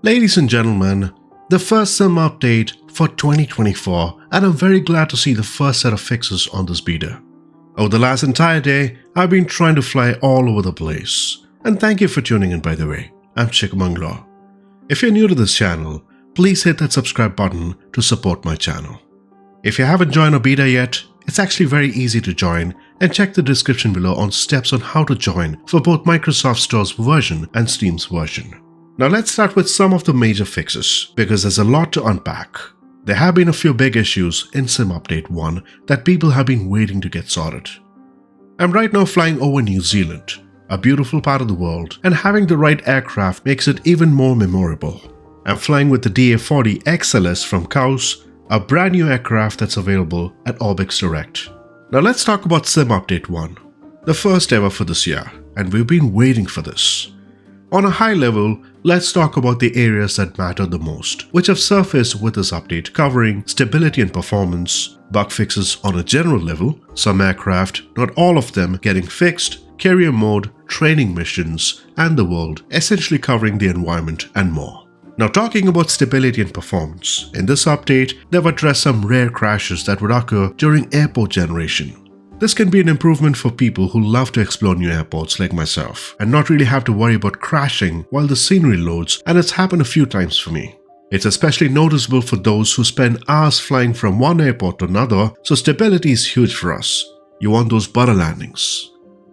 Ladies and gentlemen, the first sim update for 2024, and I'm very glad to see the first set of fixes on this beta. Over the last entire day, I've been trying to fly all over the place. And thank you for tuning in, by the way. I'm Chikkamangla. If you're new to this channel, please hit that subscribe button to support my channel. If you haven't joined a beta yet, it's actually very easy to join, and check the description below on steps on how to join for both Microsoft Store's version and Steam's version. Now let's start with some of the major fixes, because there's a lot to unpack. There have been a few big issues in Sim Update 1 that people have been waiting to get sorted. I'm right now flying over New Zealand, a beautiful part of the world, and having the right aircraft makes it even more memorable. I'm flying with the DA40 XLS from Kaus, a brand new aircraft that's available at Orbix Direct. Now let's talk about Sim Update 1, the first ever for this year, and we've been waiting for this. On a high level, let's talk about the areas that matter the most, which have surfaced with this update, covering stability and performance, bug fixes on a general level, some aircraft, not all of them, getting fixed, carrier mode, training missions, and the world, essentially covering the environment and more. Now talking about stability and performance, in this update, they've addressed some rare crashes that would occur during airport generation. This can be an improvement for people who love to explore new airports like myself and not really have to worry about crashing while the scenery loads, and it's happened a few times for me. It's especially noticeable for those who spend hours flying from one airport to another, so stability is huge for us. You want those butter landings.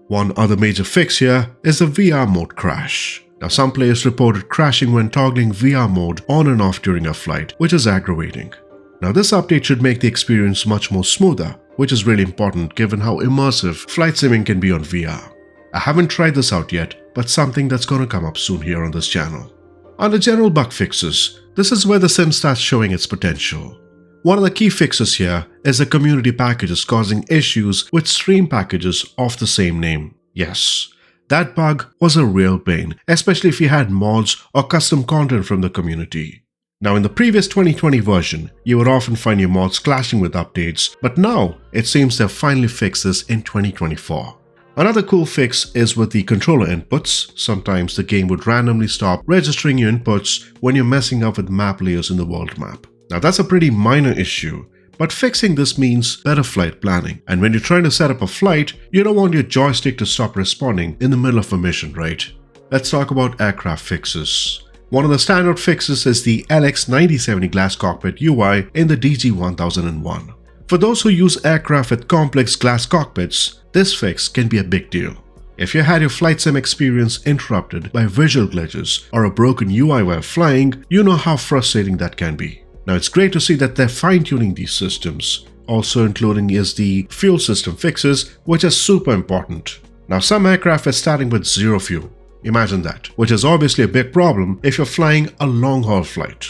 One other major fix here is the VR mode crash. Now some players reported crashing when toggling VR mode on and off during a flight, which is aggravating. Now this update should make the experience much more smoother, which is really important given how immersive flight simming can be on VR. I haven't tried this out yet, but something that's gonna come up soon here on this channel. Under general bug fixes, this is where the sim starts showing its potential. One of the key fixes here is the community packages causing issues with stream packages of the same name. Yes, that bug was a real pain, especially if you had mods or custom content from the community. Now in the previous 2020 version, you would often find your mods clashing with updates, but now it seems they've finally fixed this in 2024. Another cool fix is with the controller inputs. Sometimes the game would randomly stop registering your inputs when you're messing up with map layers in the world map. Now that's a pretty minor issue, but fixing this means better flight planning. And when you're trying to set up a flight, you don't want your joystick to stop responding in the middle of a mission, right? Let's talk about aircraft fixes. One of the standard fixes is the LX9070 glass cockpit UI in the DG1001. For those who use aircraft with complex glass cockpits, this fix can be a big deal. If you had your flight sim experience interrupted by visual glitches or a broken UI while flying, you know how frustrating that can be. Now it's great to see that they're fine-tuning these systems. Also including is the fuel system fixes, which is super important. Now some aircraft are starting with zero fuel. Imagine that, which is obviously a big problem if you're flying a long-haul flight.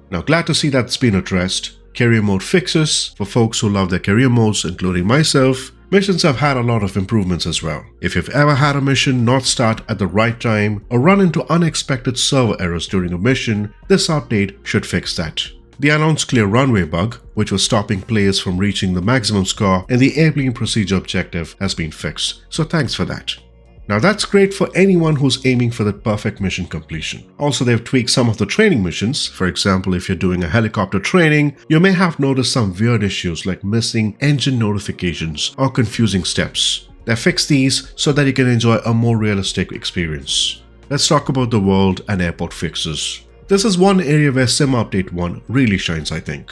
Now glad to see that's been addressed. Carrier mode fixes, for folks who love their carrier modes, including myself. Missions have had a lot of improvements as well. If you've ever had a mission not start at the right time or run into unexpected server errors during a mission, this update should fix that. The announced clear runway bug, which was stopping players from reaching the maximum score in the airplane procedure objective, has been fixed, so thanks for that. Now that's great for anyone who's aiming for that perfect mission completion. Also, they've tweaked some of the training missions. For example, if you're doing a helicopter training, you may have noticed some weird issues like missing engine notifications or confusing steps. They fixed these so that you can enjoy a more realistic experience. Let's talk about the world and airport fixes. This is one area where Sim Update 1 really shines, I think.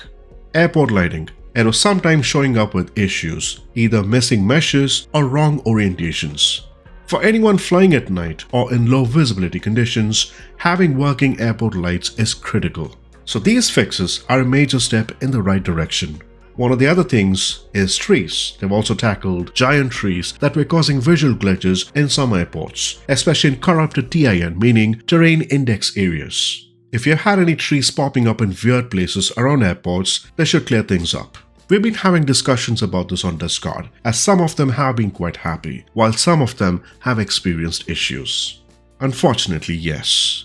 Airport lighting. It was sometimes showing up with issues, either missing meshes or wrong orientations. For anyone flying at night or in low visibility conditions, having working airport lights is critical. So these fixes are a major step in the right direction. One of the other things is trees. They've also tackled giant trees that were causing visual glitches in some airports, especially in corrupted TIN, meaning terrain index areas. If you've had any trees popping up in weird places around airports, they should clear things up. We've been having discussions about this on Discord, as some of them have been quite happy, while some of them have experienced issues. Unfortunately, yes.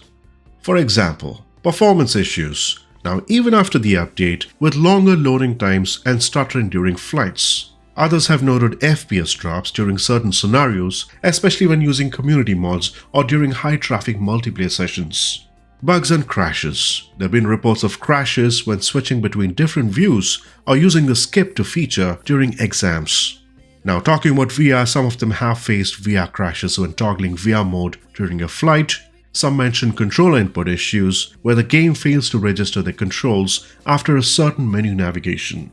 For example, performance issues. Now even after the update, with longer loading times and stuttering during flights. Others have noted FPS drops during certain scenarios, especially when using community mods or during high traffic multiplayer sessions. Bugs and crashes. There have been reports of crashes when switching between different views or using the skip to feature during exams. Now, talking about VR, some of them have faced VR crashes when toggling VR mode during a flight. Some mention controller input issues where the game fails to register the controls after a certain menu navigation.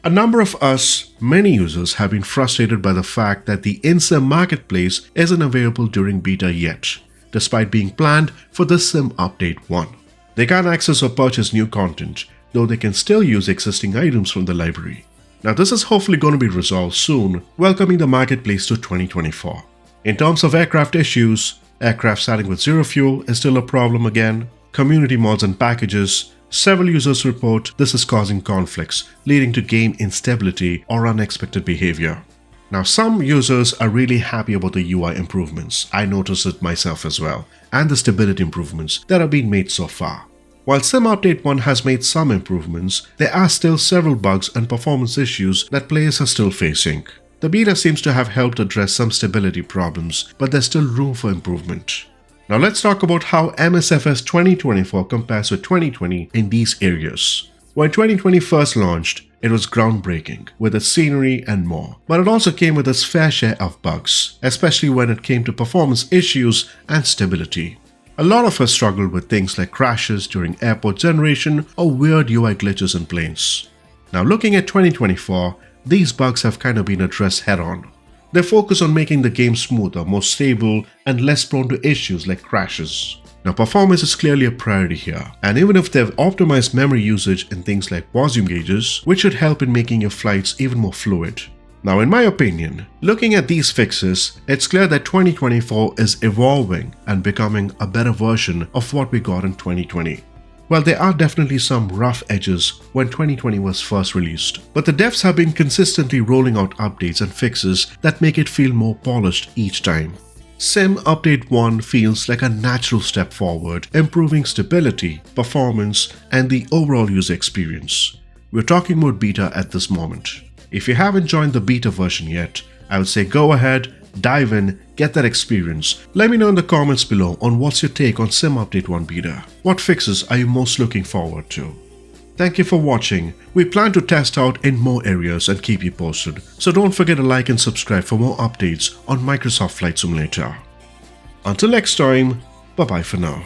A number of us, many users, have been frustrated by the fact that the in-sim marketplace isn't available during beta yet, despite being planned for the Sim Update 1. They can't access or purchase new content, though they can still use existing items from the library. Now, this is hopefully going to be resolved soon, welcoming the marketplace to 2024. In terms of aircraft issues, aircraft starting with zero fuel is still a problem again. Community mods and packages. Several users report this is causing conflicts, leading to game instability or unexpected behavior. Now, some users are really happy about the UI improvements. I noticed it myself as well, and the stability improvements that have been made so far. While Sim Update 1 has made some improvements, there are still several bugs and performance issues that players are still facing. The beta seems to have helped address some stability problems, but there's still room for improvement. Now let's talk about how MSFS 2024 compares with 2020 in these areas. When 2020 first launched, it was groundbreaking with its scenery and more, but it also came with its fair share of bugs, especially when it came to performance issues and stability. A lot of us struggled with things like crashes during airport generation or weird UI glitches in planes. Now looking at 2024, these bugs have kind of been addressed head-on. They focus on making the game smoother, more stable, and less prone to issues like crashes. Now, performance is clearly a priority here, and even if they've optimized memory usage in things like volume gauges, which should help in making your flights even more fluid. Now, in my opinion, looking at these fixes, it's clear that 2024 is evolving and becoming a better version of what we got in 2020. Well, there are definitely some rough edges when 2020 was first released, but the devs have been consistently rolling out updates and fixes that make it feel more polished each time. Sim Update 1 feels like a natural step forward, improving stability, performance, and the overall user experience. We're talking about beta at this moment. If you haven't joined the beta version yet, I would say go ahead, dive in, get that experience. Let me know in the comments below on what's your take on Sim Update 1 beta. What fixes are you most looking forward to? Thank you for watching. We plan to test out in more areas and keep you posted, so don't forget to like and subscribe for more updates on Microsoft Flight Simulator. Until next time, bye bye for now.